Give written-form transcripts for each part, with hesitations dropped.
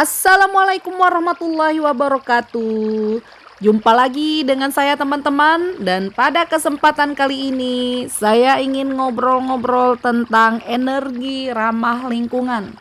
Assalamualaikum warahmatullahi wabarakatuh. Jumpa lagi dengan saya teman-teman, dan pada kesempatan kali ini saya ingin ngobrol-ngobrol tentang energi ramah lingkungan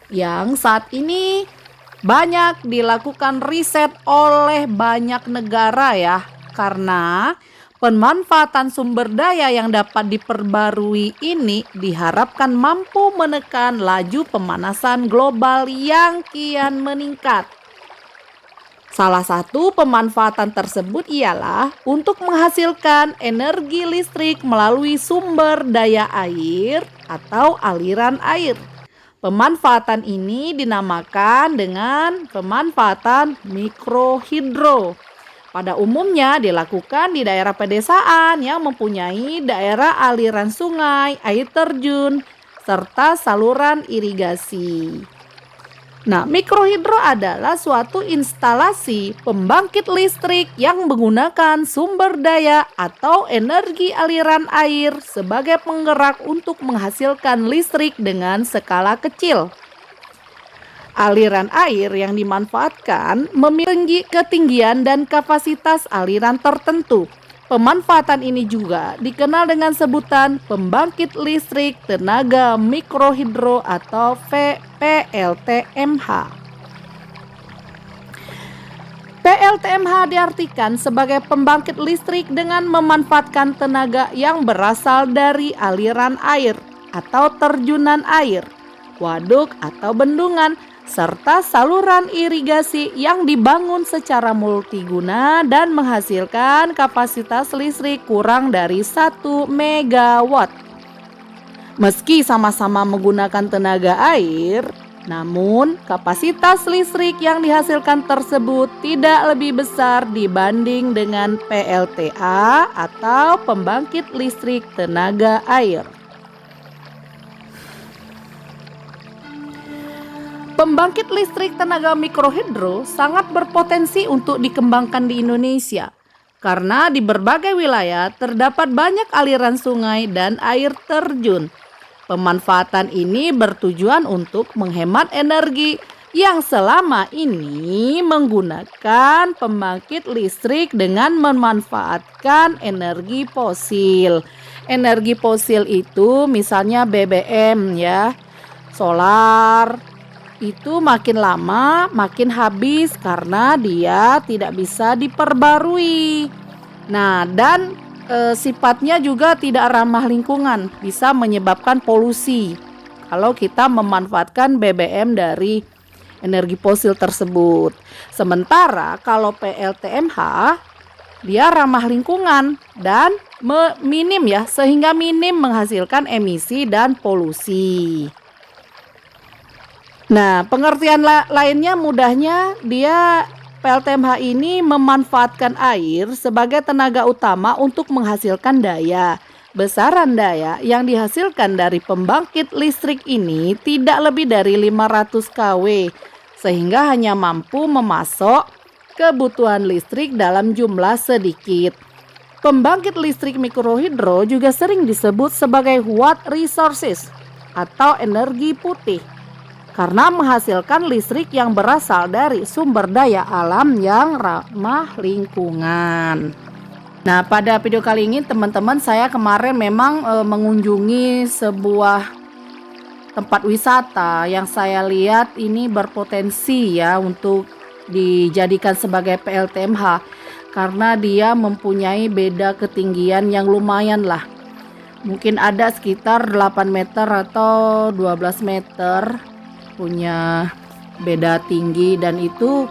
yang saat ini banyak dilakukan riset oleh banyak negara ya, karena pemanfaatan sumber daya yang dapat diperbarui ini diharapkan mampu menekan laju pemanasan global yang kian meningkat. Salah satu pemanfaatan tersebut ialah untuk menghasilkan energi listrik melalui sumber daya air atau aliran air. Pemanfaatan ini dinamakan dengan pemanfaatan mikrohidro. Pada umumnya dilakukan di daerah pedesaan yang mempunyai daerah aliran sungai, air terjun, serta saluran irigasi. Nah, mikrohidro adalah suatu instalasi pembangkit listrik yang menggunakan sumber daya atau energi aliran air sebagai penggerak untuk menghasilkan listrik dengan skala kecil. Aliran air yang dimanfaatkan memiliki ketinggian dan kapasitas aliran tertentu. Pemanfaatan ini juga dikenal dengan sebutan pembangkit listrik tenaga mikrohidro atau PLTMH. PLTMH diartikan sebagai pembangkit listrik dengan memanfaatkan tenaga yang berasal dari aliran air atau terjunan air, waduk atau bendungan, serta saluran irigasi yang dibangun secara multiguna dan menghasilkan kapasitas listrik kurang dari 1 megawatt. Meski sama-sama menggunakan tenaga air, namun kapasitas listrik yang dihasilkan tersebut tidak lebih besar dibanding dengan PLTA atau pembangkit listrik tenaga air. Pembangkit listrik tenaga mikrohidro sangat berpotensi untuk dikembangkan di Indonesia karena di berbagai wilayah terdapat banyak aliran sungai dan air terjun. Pemanfaatan ini bertujuan untuk menghemat energi yang selama ini menggunakan pembangkit listrik dengan memanfaatkan energi fosil. Energi fosil itu misalnya BBM ya, solar. Itu makin lama makin habis karena dia tidak bisa diperbarui. Nah, dan sifatnya juga tidak ramah lingkungan, bisa menyebabkan polusi kalau kita memanfaatkan BBM dari energi fosil tersebut. Sementara kalau PLTMH dia ramah lingkungan dan minim ya, sehingga minim menghasilkan emisi dan polusi. Nah, pengertian lainnya mudahnya dia PLTMH ini memanfaatkan air sebagai tenaga utama untuk menghasilkan daya. Besaran daya yang dihasilkan dari pembangkit listrik ini tidak lebih dari 500 kW, sehingga hanya mampu memasok kebutuhan listrik dalam jumlah sedikit. Pembangkit listrik mikrohidro juga sering disebut sebagai watt resources atau energi putih, karena menghasilkan listrik yang berasal dari sumber daya alam yang ramah lingkungan. Nah, pada video kali ini teman-teman, saya kemarin memang mengunjungi sebuah tempat wisata yang saya lihat ini berpotensi ya untuk dijadikan sebagai PLTMH karena dia mempunyai beda ketinggian yang lumayan lah. Mungkin ada sekitar 8 meter atau 12 meter. Punya beda tinggi, dan itu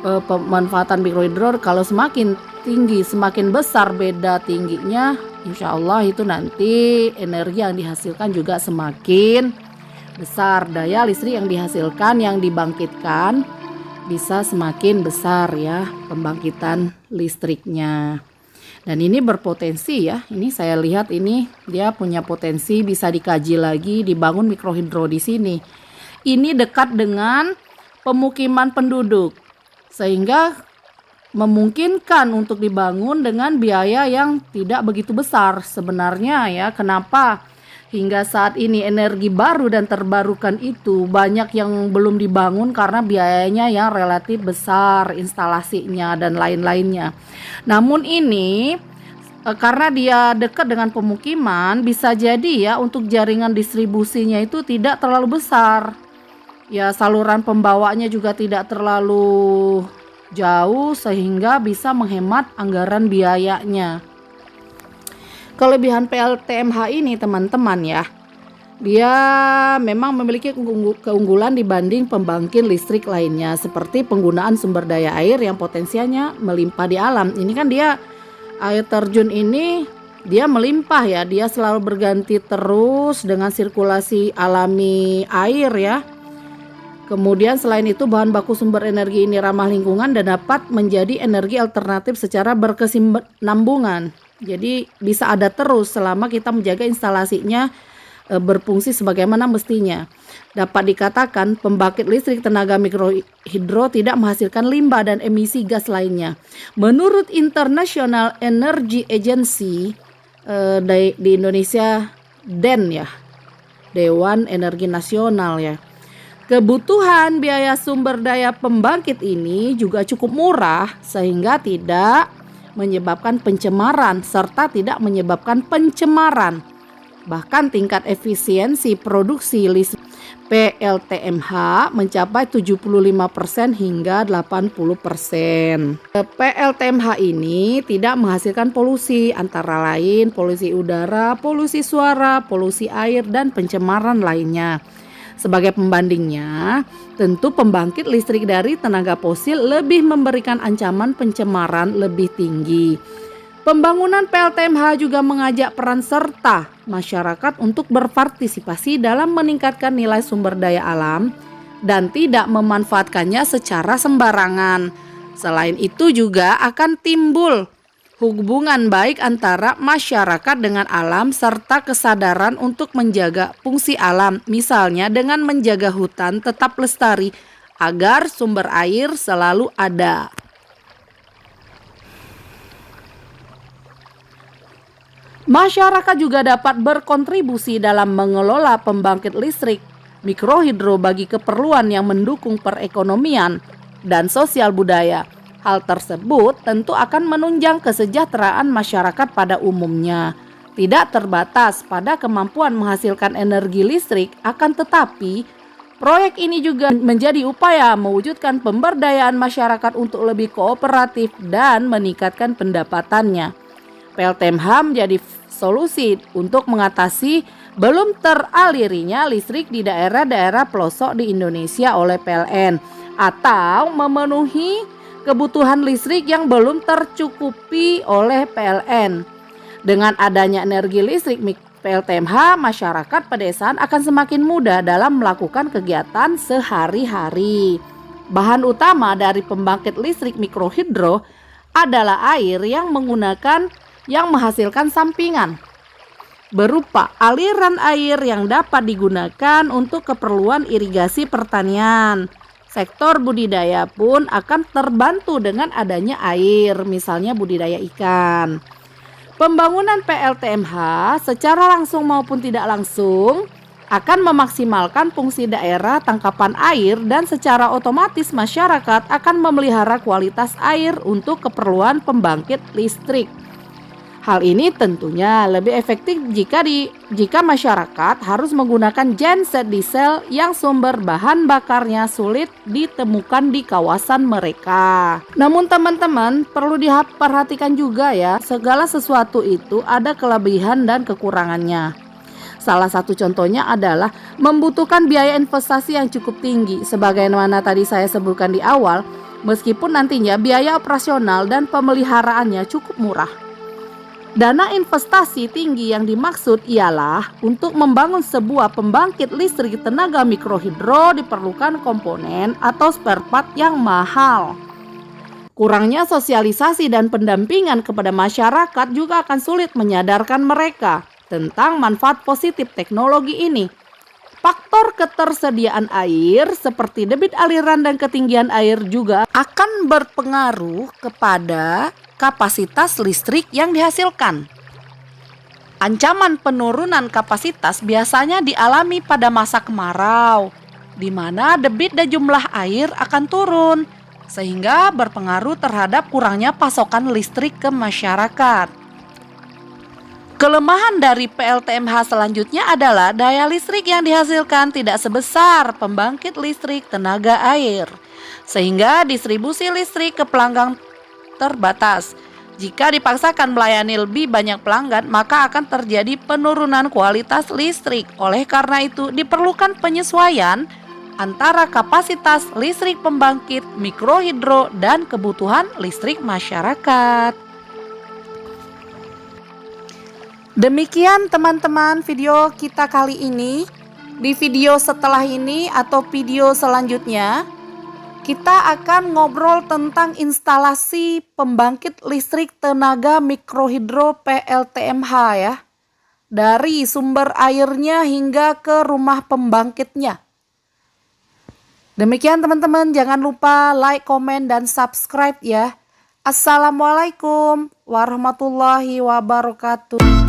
pemanfaatan mikrohidro kalau semakin tinggi, semakin besar beda tingginya, insya Allah itu nanti energi yang dihasilkan juga semakin besar. Daya listrik yang dihasilkan, yang dibangkitkan bisa semakin besar ya pembangkitan listriknya. Dan ini berpotensi ya, ini saya lihat ini dia punya potensi bisa dikaji lagi dibangun mikrohidro di sini. Ini dekat dengan pemukiman penduduk, sehingga memungkinkan untuk dibangun dengan biaya yang tidak begitu besar sebenarnya ya. Kenapa? Hingga saat ini energi baru dan terbarukan itu banyak yang belum dibangun karena biayanya yang relatif besar, instalasinya dan lain-lainnya. Namun ini karena dia dekat dengan pemukiman, bisa jadi ya untuk jaringan distribusinya itu tidak terlalu besar. Ya, saluran pembawanya juga tidak terlalu jauh sehingga bisa menghemat anggaran biayanya. Kelebihan PLTMH ini teman-teman ya, dia memang memiliki keunggulan dibanding pembangkit listrik lainnya seperti penggunaan sumber daya air yang potensialnya melimpah di alam. Ini kan dia air terjun ini dia melimpah ya, dia selalu berganti terus dengan sirkulasi alami air ya. Kemudian selain itu bahan baku sumber energi ini ramah lingkungan dan dapat menjadi energi alternatif secara berkesinambungan. Jadi bisa ada terus selama kita menjaga instalasinya berfungsi sebagaimana mestinya. Dapat dikatakan pembangkit listrik tenaga mikrohidro tidak menghasilkan limbah dan emisi gas lainnya. Menurut International Energy Agency di Indonesia DEN ya, Dewan Energi Nasional ya. Kebutuhan biaya sumber daya pembangkit ini juga cukup murah sehingga tidak menyebabkan pencemaran serta tidak menyebabkan pencemaran. Bahkan tingkat efisiensi produksi listrik PLTMH mencapai 75% hingga 80%. PLTMH ini tidak menghasilkan polusi antara lain polusi udara, polusi suara, polusi air dan pencemaran lainnya. Sebagai pembandingnya, tentu pembangkit listrik dari tenaga fosil lebih memberikan ancaman pencemaran lebih tinggi. Pembangunan PLTMH juga mengajak peran serta masyarakat untuk berpartisipasi dalam meningkatkan nilai sumber daya alam dan tidak memanfaatkannya secara sembarangan. Selain itu juga akan timbul hubungan baik antara masyarakat dengan alam serta kesadaran untuk menjaga fungsi alam, misalnya dengan menjaga hutan tetap lestari agar sumber air selalu ada. Masyarakat juga dapat berkontribusi dalam mengelola pembangkit listrik mikrohidro bagi keperluan yang mendukung perekonomian dan sosial budaya. Hal tersebut tentu akan menunjang kesejahteraan masyarakat pada umumnya. Tidak terbatas pada kemampuan menghasilkan energi listrik, akan tetapi proyek ini juga menjadi upaya mewujudkan pemberdayaan masyarakat untuk lebih kooperatif dan meningkatkan pendapatannya. PLTMH menjadi solusi untuk mengatasi belum teralirinya listrik di daerah-daerah pelosok di Indonesia oleh PLN atau memenuhi kebutuhan listrik yang belum tercukupi oleh PLN. Dengan adanya energi listrik PLTMH, masyarakat pedesaan akan semakin mudah dalam melakukan kegiatan sehari-hari. Bahan utama dari pembangkit listrik mikrohidro adalah air yang menghasilkan sampingan berupa aliran air yang dapat digunakan untuk keperluan irigasi pertanian. Sektor budidaya pun akan terbantu dengan adanya air, misalnya budidaya ikan. Pembangunan PLTMH secara langsung maupun tidak langsung akan memaksimalkan fungsi daerah tangkapan air dan secara otomatis masyarakat akan memelihara kualitas air untuk keperluan pembangkit listrik. Hal ini tentunya lebih efektif jika masyarakat harus menggunakan genset diesel yang sumber bahan bakarnya sulit ditemukan di kawasan mereka. Namun teman-teman perlu diperhatikan juga ya, segala sesuatu itu ada kelebihan dan kekurangannya. Salah satu contohnya adalah membutuhkan biaya investasi yang cukup tinggi. Sebagaimana tadi saya sebutkan di awal, meskipun nantinya biaya operasional dan pemeliharaannya cukup murah. Dana investasi tinggi yang dimaksud ialah untuk membangun sebuah pembangkit listrik tenaga mikrohidro diperlukan komponen atau spare part yang mahal. Kurangnya sosialisasi dan pendampingan kepada masyarakat juga akan sulit menyadarkan mereka tentang manfaat positif teknologi ini. Faktor ketersediaan air seperti debit aliran dan ketinggian air juga akan berpengaruh kepada kapasitas listrik yang dihasilkan. Ancaman penurunan kapasitas biasanya dialami pada masa kemarau, di mana debit dan jumlah air akan turun, sehingga berpengaruh terhadap kurangnya pasokan listrik ke masyarakat. Kelemahan dari PLTMH selanjutnya adalah daya listrik yang dihasilkan tidak sebesar pembangkit listrik tenaga air, sehingga distribusi listrik ke pelanggan terbatas. Jika dipaksakan melayani lebih banyak pelanggan, maka akan terjadi penurunan kualitas listrik. Oleh karena itu, diperlukan penyesuaian antara kapasitas listrik pembangkit mikrohidro dan kebutuhan listrik masyarakat. Demikian teman-teman video kita kali ini. Di video setelah ini atau video selanjutnya, kita akan ngobrol tentang instalasi pembangkit listrik tenaga mikrohidro PLTMH ya. Dari sumber airnya hingga ke rumah pembangkitnya. Demikian teman-teman, jangan lupa like, komen, dan subscribe ya. Assalamualaikum warahmatullahi wabarakatuh.